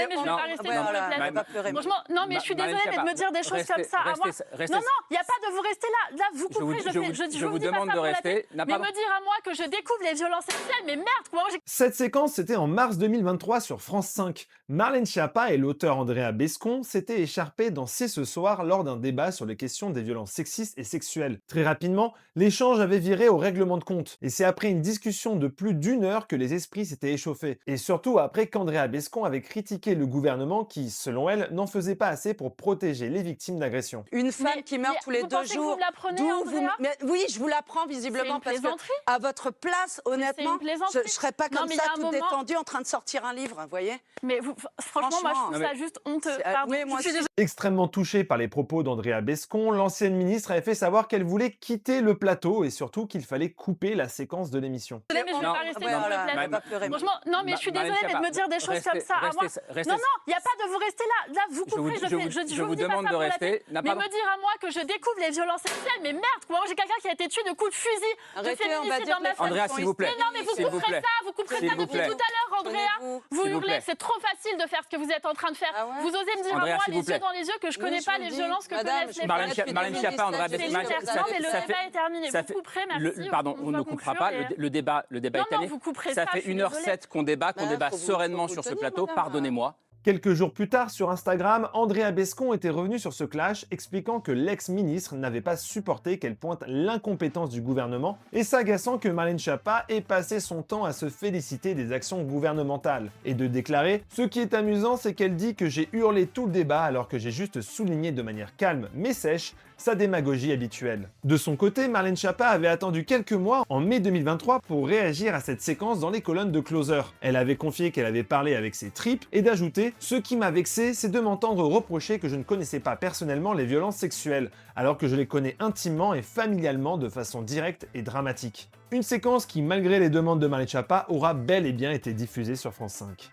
désolée, mais je vais pas rester sur le plateau. Franchement, non, mais je suis désolée, mais de me dire des choses comme ça à moi. Non, non, il n'y a pas de vous rester là. Là, vous couperez, je vous demande de rester. Mais me dire à moi que je découvre les violences sexuelles, mais merde, quoi. Cette séquence, c'était en mars 2023 sur France 5. Marlène Schiappa et l'auteur Andrea Bescon s'étaient écharpés dans C'est ce soir lors d'un débat sur les questions des violences sexistes et sexuelles. Très rapidement, l'échange avait viré au règlement de compte. Et c'est après une discussion de plus d'1 heure que les esprits s'étaient échauffés. Et surtout après qu'Andrea Bescon avait critiqué le gouvernement qui, selon elle, n'en faisait pas assez pour protéger les victimes d'agressions. Une femme qui meurt tous les 2 jours. Vous me l'apprenez, Andrea ? Oui, je vous l'apprends visiblement parce que à votre place, honnêtement, je ne serais pas comme ça tout détendue en train de sortir un livre, vous voyez. Mais franchement, moi je trouve ça juste honteux. Pardon. Oui, moi Extrêmement touchée par les propos d'Andrea Bescon, l'ancienne ministre avait fait savoir qu'elle voulait quitter le plateau et surtout qu'il fallait couper la séquence de l'émission. Mais je vais pas rester sur le plateau. Franchement, non, mais je suis désolée, mais de me dire des choses comme ça à moi. Non, non, il n'y a pas de vous rester là. Là, vous couperez, je vous demande de rester. Mais me dire à moi que je découvre les violences sexuelles, mais merde, quoi. Moi, j'ai quelqu'un qui a été tué de coups de fusil, de féminicide dans ma famille. Andrea, s'il vous plaît. Mais non, mais vous couperez ça depuis tout à l'heure, Andrea. Vous hurlez, c'est trop facile de faire ce que vous êtes en train de faire. Vous osez me dire à moi, les yeux dans les yeux, que je connais pas les violences que connaissent les femmes. Marlène Schiappa, Andrea Non, mais le débat est terminé. Vous couperez, merci. Pardon, on ne coupera pas. Le débat est terminé. Ça fait 1h07 qu'on débat sereinement sur ce plateau. Pardonnez-moi. Quelques jours plus tard, sur Instagram, Andrea Bescon était revenu sur ce clash, expliquant que l'ex-ministre n'avait pas supporté qu'elle pointe l'incompétence du gouvernement et s'agaçant que Marlène Schiappa ait passé son temps à se féliciter des actions gouvernementales. Et de déclarer « Ce qui est amusant, c'est qu'elle dit que j'ai hurlé tout le débat alors que j'ai juste souligné de manière calme mais sèche sa démagogie habituelle. » De son côté, Marlène Schiappa avait attendu quelques mois, en mai 2023, pour réagir à cette séquence dans les colonnes de Closer. Elle avait confié qu'elle avait parlé avec ses tripes et d'ajouter « Ce qui m'a vexé, c'est de m'entendre reprocher que je ne connaissais pas personnellement les violences sexuelles, alors que je les connais intimement et familialement de façon directe et dramatique. » Une séquence qui, malgré les demandes de Marlène Schiappa, aura bel et bien été diffusée sur France 5.